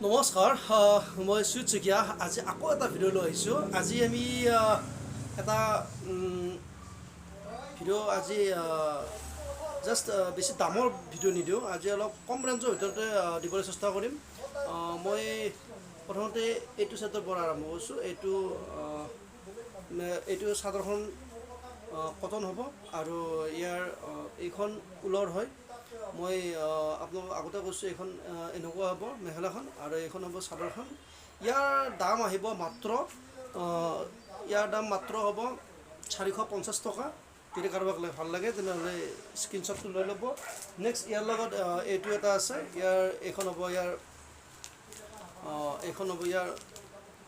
নমস্কাৰ মই সুজিত শইকীয়া আজি আকৌ এটা ভিডিঅ' লৈ আহিছোঁ আজি আমি এটা ভিডিঅ' আজি জাষ্ট বেছি দামৰ ভিডিঅ' নিদিওঁ আজি অলপ কম ৰেঞ্জৰ ভিতৰতে দিবলৈ চেষ্টা কৰিম মই প্ৰথমতে এইটো ছেটৰ পৰা আৰম্ভ কৰিছোঁ এইটো চাদৰখন কটন হ'ব আৰু ইয়াৰ এইখন ঊলৰ হয় মই আপোনালোকক আগতে কৈছোঁ এইখন এনেকুৱা হ'ব মেখেলাখন আৰু এইখন হ'ব চাদৰখন ইয়াৰ দাম আহিব মাত্ৰ হ'ব 450 টকা যদি কাৰোবাক ভাল লাগে তেনেহ'লে স্ক্ৰীনশ্বটটো লৈ ল'ব নেক্সট ইয়াৰ লগত এইটো এটা আছে এইখন হ'ব ইয়াৰ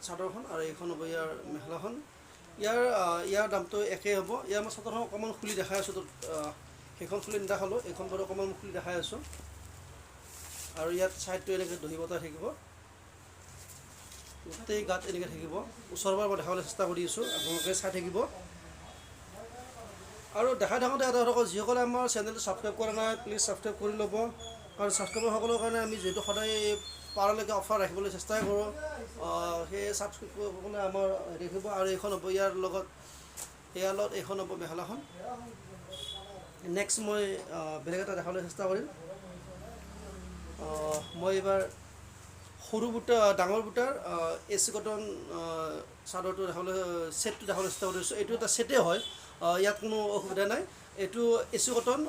চাদৰখন আৰু এইখন হ'ব ইয়াৰ মেখেলাখন ইয়াৰ দামটো একেই হ'ব ইয়াৰ মই চাদৰখন অকণমান খুলি দেখাই আছোঁ সেইখন খুলি নেদেখালোঁ এইখন বাৰু অকণমান খুলি দেখাই আছোঁ আৰু ইয়াত ছাইডটো এনেকৈ দহি বতাই থাকিব গোটেই গাত এনেকৈ থাকিব ওচৰৰ পৰা মই দেখাবলৈ চেষ্টা কৰি আছোঁ আপোনালোকে চাই থাকিব আৰু দেখাই থাকোঁতে এটা কথা কওঁ যিসকলে আমাৰ চেনেলটো ছাবস্ক্ৰাইব কৰা নাই প্লিজ ছাবস্ক্ৰাইব কৰি ল'ব কাৰণ ছাবস্ক্ৰাইবাৰসকলৰ কাৰণে আমি যিহেতু সদায় পাৰালৈকে অফাৰ ৰাখিবলৈ চেষ্টাই কৰোঁ সেই ছাবস্ক্ৰাইব কৰিবলৈ আমাৰ দেখিব আৰু এইখন হ'ব ইয়াৰ লগত এইখন হ'ব মেখেলাখন নেক্সট মই বেলেগ এটা দেখাবলৈ চেষ্টা কৰিম মই এইবাৰ সৰু বুটা ডাঙৰ বুটাৰ এচি কটন চাদৰটো দেখাবলৈ ছেটটো দেখাবলৈ চেষ্টা কৰিছোঁ এইটো এটা ছেটেই হয় ইয়াত কোনো অসুবিধা নাই এইটো এচি কটন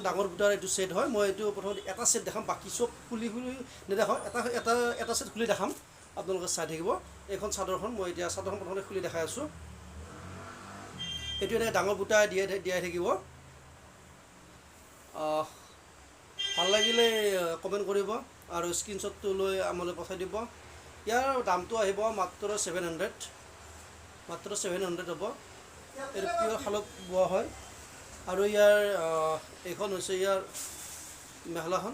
ডাঙৰ বুটাৰ এইটো ছেট হয় মই এইটো প্ৰথমতে এটা ছেট দেখাম বাকী চব খুলি নেদেখাওঁ এটা ছেট খুলি দেখাম আপোনালোকে চাই থাকিব এইখন চাদৰখন মই এতিয়া চাদৰখন প্ৰথমতে খুলি দেখাই আছোঁ এইটো এনেকৈ ডাঙৰ বুটা দিয়াই থাকিব ভাল লাগিলে কমেণ্ট কৰিব আৰু স্ক্ৰীনশ্বটটো লৈ আমালৈ পঠাই দিব ইয়াৰ দামটো আহিব মাত্ৰ 700 হ'ব এইটো পিয়ৰ শালত বোৱা হয় আৰু ইয়াৰ এইখন হৈছে ইয়াৰ মেখেলাখন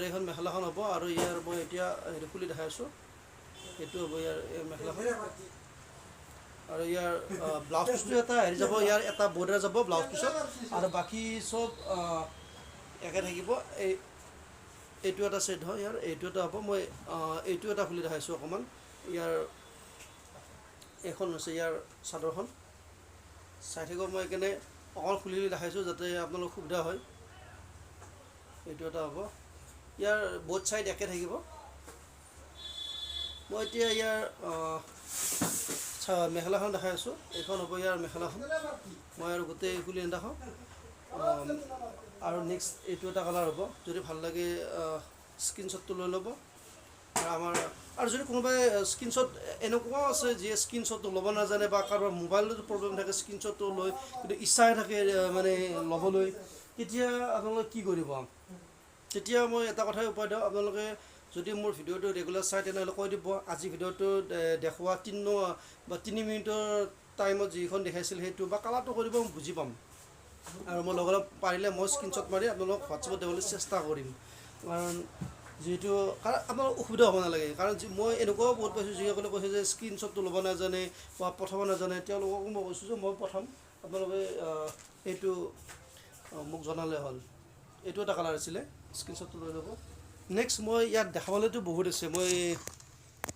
এইখন মেখেলাখন হ'ব আৰু ইয়াৰ মই এতিয়া হেৰি খুলি দেখাই আছোঁ এইটো হ'ব ইয়াৰ মেখেলাখন আৰু ইয়াৰ ব্লাউজ পিচটো এটা হেৰি যাব ইয়াৰ এটা বৰ্ডাৰ যাব ব্লাউজ পিছত আৰু বাকী চব একে থাকিব এইটো এটা ছেট হয় ইয়াৰ এইটো এটা হ'ব মই এইটো এটা খুলি দেখাইছোঁ অকণমান এইখন হৈছে ইয়াৰ চাদৰখন চাই থাকিব মই সেইকাৰণে অকণমান খুলি দেখাইছোঁ যাতে আপোনালোক সুবিধা হয় এইটো এটা হ'ব ইয়াৰ বোথ ছাইড একে থাকিব মই এতিয়া ইয়াৰ মেখেলাখন দেখাই আছোঁ এইখন হ'ব ইয়াৰ মেখেলাখন মই আৰু গোটেই খুলি নেদেখাওঁ আৰু নেক্সট এইটো এটা কালাৰ হ'ব যদি ভাল লাগে স্ক্ৰীনশ্বটটো লৈ ল'ব আৰু যদি কোনোবাই স্ক্ৰীনশ্বট এনেকুৱাও আছে যিয়ে স্ক্ৰীনশ্বটটো ল'ব নাজানে বা কাৰোবাৰ মোবাইলতো প্ৰব্লেম থাকে স্ক্ৰীনশ্বটটো লৈ কিন্তু ইচ্ছাই থাকে মানে ল'বলৈ তেতিয়া আপোনালোকে কি কৰিব তেতিয়া মই এটা কথাই উপায় দিওঁ আপোনালোকে যদি মোৰ ভিডিঅ'টো ৰেগুলাৰ চাই তেনেহ'লে কৈ দিব আজি ভিডিঅ'টো দেখুওৱা 3 মিনিটৰ টাইমত যিখন দেখাইছিল সেইটো বা কালাৰটো কৰিব মই বুজি পাম আৰু মই লগে লগে পাৰিলে মই স্ক্ৰীনশ্বট মাৰি আপোনালোকক হোৱাটছএপত দিবলৈ চেষ্টা কৰিম কাৰণ যিহেতু আপোনাৰ অসুবিধা হ'ব নালাগে কাৰণ মই এনেকুৱাও বহুত পাইছোঁ যিসকলে কৈছে যে স্ক্ৰীনশ্বটটো ল'ব নাজানে বা পঠাব নাজানে তেওঁলোককো মই কৈছোঁ যে মই পঠাম আপোনালোকে এইটো মোক জনালে হ'ল এইটো এটা কালাৰ আছিলে স্ক্ৰীনশ্বটটো লৈ ল'ব নেক্সট মই ইয়াত দেখাবলৈতো বহুত আছে মই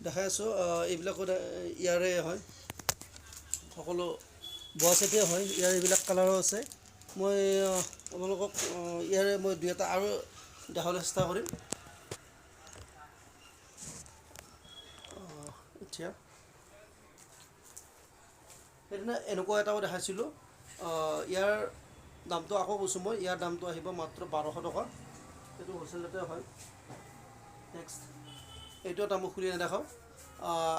দেখাই আছোঁ এইবিলাকো ইয়াৰে হয় সকলো বোৱা ছেটেই হয় ইয়াৰ এইবিলাক কালাৰো আছে মই আপোনালোকক ইয়াৰে মই দুই এটা আৰু দেখাবলৈ চেষ্টা কৰিম এতিয়া সেইদিনা এনেকুৱা এটাও দেখাইছিলোঁ ইয়াৰ দামটো আকৌ কৈছোঁ মই ইয়াৰ দামটো আহিব মাত্ৰ 1200 টকা এইটো হ'লচেলতে হয় নেক্সট এইটো এটা মই খুলি নেদেখাওঁ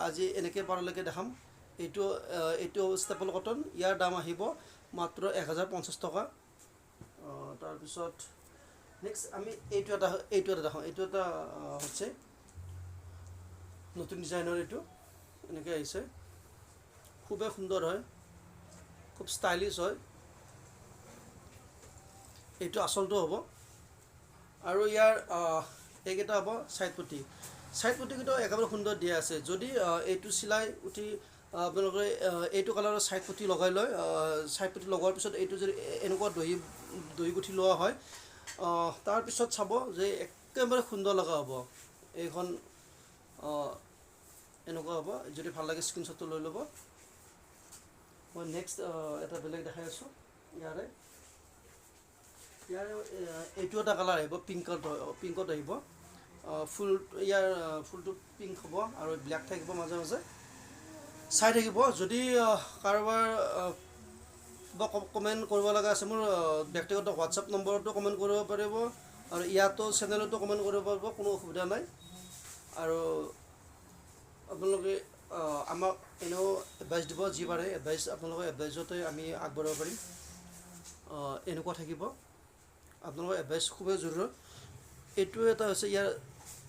আজি এনেকৈ পাৰলৈকে দেখাম এইটো ষ্টেপল কটন ইয়াৰ দাম আহিব মাত্ৰ 1050 টকা তাৰপিছত নেক্সট আমি এইটো এটা দেখাওঁ এইটো এটা হৈছে নতুন ডিজাইনৰ এইটো এনেকৈ আহিছে খুবেই সুন্দৰ হয় খুব ষ্টাইলিছ হয় এইটো আচলটো হ'ব আৰু ইয়াৰ এইকেইটা হ'ব ছাইড পটিকেইটাও একেবাৰে সুন্দৰ দিয়া আছে যদি এইটো চিলাই উঠি আপোনালোকে এইটো কালাৰৰ ছাইড পটি লগাই লয় ছাইড পটি লগোৱাৰ পিছত এইটো যদি এনেকুৱা দহি গুঠি লোৱা হয় তাৰ পিছত চাব যে একেবাৰে সুন্দৰ লগা হ'ব এইখন এনেকুৱা হ'ব। যদি ভাল লাগে স্ক্ৰীনশ্বটটো লৈ ল'ব। মই নেক্সট এটা বেলেগ দেখাই আছোঁ। ইয়াৰে এইটো এটা কালাৰ আহিব, পিংকত আহিব। ফুল ইয়াৰ ফুলটো পিংক হ'ব আৰু ব্লেক থাকিব মাজে মাজে। চাই থাকিব। যদি কাৰোবাৰ কিবা কমেণ্ট কৰিব লগা আছে, মোৰ ব্যক্তিগত হোৱাটছআপ নম্বৰতো কমেণ্ট কৰিব পাৰিব আৰু ইয়াতো চেনেলতো কমেণ্ট কৰিব পাৰিব, কোনো অসুবিধা নাই। আৰু আপোনালোকে আমাক এনেও এডভাইচ দিব, যি পাৰে এডভাইচ আপোনালোকৰ এডভাইচতে আমি আগবঢ়াব পাৰিম। এনেকুৱা থাকিব। আপোনালোকৰ এডভাইচ খুবেই জৰুৰী। এইটো এটা হৈছে ইয়াৰ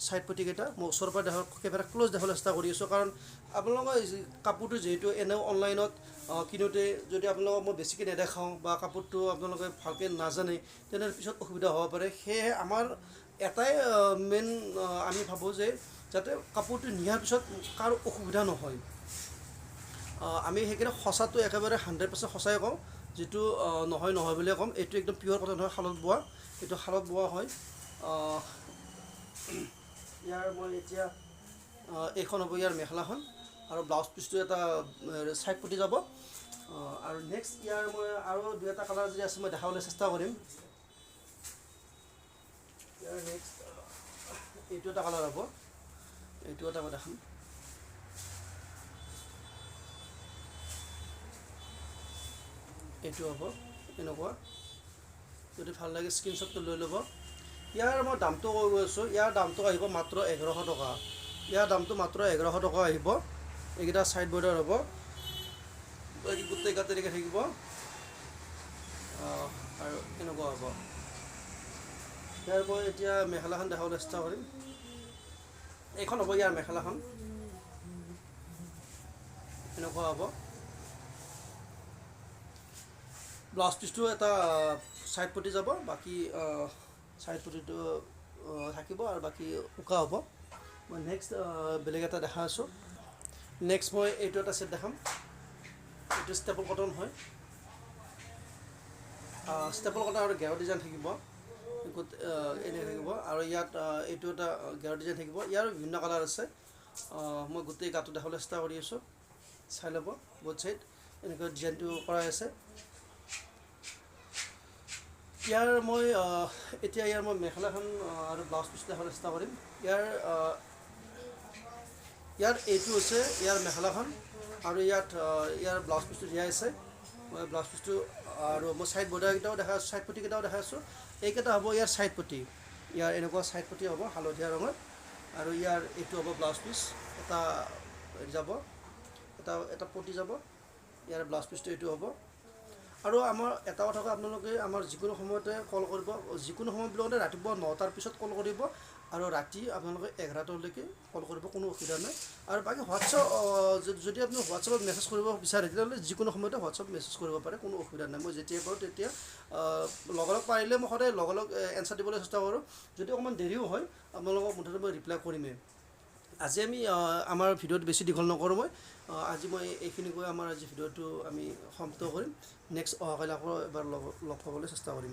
ছাইড পটিকেইটা। মই ওচৰৰ পৰা কেমেৰা ক্ল'জ দেখাবলৈ চেষ্টা কৰি আছোঁ, কাৰণ আপোনালোকৰ কাপোৰটো যিহেতু এনেও অনলাইনত কিনোতে যদি আপোনালোকক মই বেছিকৈ নেদেখাওঁ বা কাপোৰটো আপোনালোকে ভালকৈ নাজানে, তেনেহ'লে পিছত অসুবিধা হ'ব পাৰে। সেয়েহে আমাৰ এটাই মেইন আমি ভাবোঁ যে যাতে কাপোৰটো নিয়াৰ পিছত কাৰো অসুবিধা নহয়। আমি সেইকাৰণে সঁচাটো একেবাৰে 100% সঁচাই কওঁ, যিটো নহয় বুলিয়ে ক'ম। এইটো একদম পিয়ৰ কটন হয়, শালত বোৱা। এইটো শালত বোৱা হয়। ইয়াৰ মই এতিয়া এইখন হ'ব ইয়াৰ মেখেলাখন, আৰু ব্লাউজ পিচটো এটা ছাইড পটি যাব। আৰু নেক্সট ইয়াৰ মই আৰু 2-এটা কালাৰ যদি আছে মই দেখাবলৈ চেষ্টা কৰিম। ইয়াৰ নেক্সট এইটো এটা কালাৰ হ'ব, এইটো এটা মই দেখাম। এইটো হ'ব এনেকুৱা। যদি ভাল লাগে স্ক্ৰীনশ্বটটো লৈ ল'ব। ইয়াৰ মই দামটো কৈ গৈ আছোঁ। ইয়াৰ দামটো আহিব মাত্ৰ 1100 টকা। ইয়াৰ দামটো মাত্ৰ 1100 টকা আহিব। এইকেইটা ছাইড বৰ্ডাৰ হ'ব, বাকী গোটেই গাত তেনেকৈ থাকিব আৰু এনেকুৱা হ'ব। ইয়াৰ মই এতিয়া মেখেলাখন দেখাবলৈ চেষ্টা কৰিম। এইখন হ'ব ইয়াৰ মেখেলাখন, এনেকুৱা হ'ব। ব্লাউজ পিচটো এটা ছাইড পটি যাব, বাকী ছাইড পটিটো থাকিব আৰু বাকী উকা হ'ব। মই নেক্সট বেলেগ এটা দেখা আছোঁ। নেক্সট মই এইটো এটা ছেট দেখাম। এইটো ষ্টেপল কটন হয়। ষ্টেপল কটন আৰু গেৰ ডিজাইন থাকিব, এনেকৈ থাকিব। আৰু ইয়াত এইটো এটা গেৰ ডিজাইন থাকিব। ইয়াৰ বিভিন্ন কালাৰ আছে। মই গোটেই গাটো দেখাবলৈ চেষ্টা কৰি আছোঁ, চাই ল'ব। বহুত ছাইড এনেকৈ ডিজাইনটো কৰাই আছে। ইয়াৰ মই এতিয়া মেখেলাখন আৰু ব্লাউজ পিচ দেখাবলৈ চেষ্টা কৰিম। ইয়াৰ এইটো হৈছে ইয়াৰ মেখেলাখন, আৰু ইয়াৰ ব্লাউজ পিচটো দিয়াই আছে। মই ব্লাউজ পিচটো আৰু মই ছাইড বৰ্ডাৰকেইটাও দেখাই আছোঁ, ছাইড পটিকেইটাও দেখাই আছোঁ। এইকেইটা হ'ব ইয়াৰ ছাইড পটি। ইয়াৰ এনেকুৱা ছাইড পটি হ'ব হালধীয়া ৰঙৰ, আৰু ইয়াৰ এইটো হ'ব ব্লাউজ পিচ। এটা যাব, এটা পটি যাব। ইয়াৰ ব্লাউজ পিচটো এইটো হ'ব। আৰু আমাৰ এটা কথা আপোনালোকে আমাৰ যিকোনো সময়তে কল কৰিব। যিকোনো সময় বুলি ক'লে ৰাতিপুৱা 9টাৰ পিছত কল কৰিব, আৰু ৰাতি আপোনালোকে 11টালৈকে কল কৰিব, কোনো অসুবিধা নাই। আৰু বাকী হোৱাটছআপ যদি আপুনি হোৱাটছআপত মেছেজ কৰিব বিচাৰে, তেতিয়াহ'লে যিকোনো সময়তে হোৱাটছআপ মেছেজ কৰিব পাৰে, কোনো অসুবিধা নাই। মই যেতিয়াই পাৰোঁ তেতিয়া লগালগ পাৰিলে মই সদায় লগালগ এনচাৰ দিবলৈ চেষ্টা কৰোঁ। যদি অকণমান দেৰিও হয়, আপোনালোকক মুঠতে মই ৰিপ্লাই কৰিমেই। আজি আমি আমাৰ ভিডিঅ'ত বেছি দীঘল নকৰোঁ। আজি মই এইখিনি কৈ আমাৰ আজি ভিডিঅ'টো আমি সমাপ্ত কৰিম। নেক্সট অহাকালি আকৌ এবাৰ লগ পাবলৈ চেষ্টা কৰিম।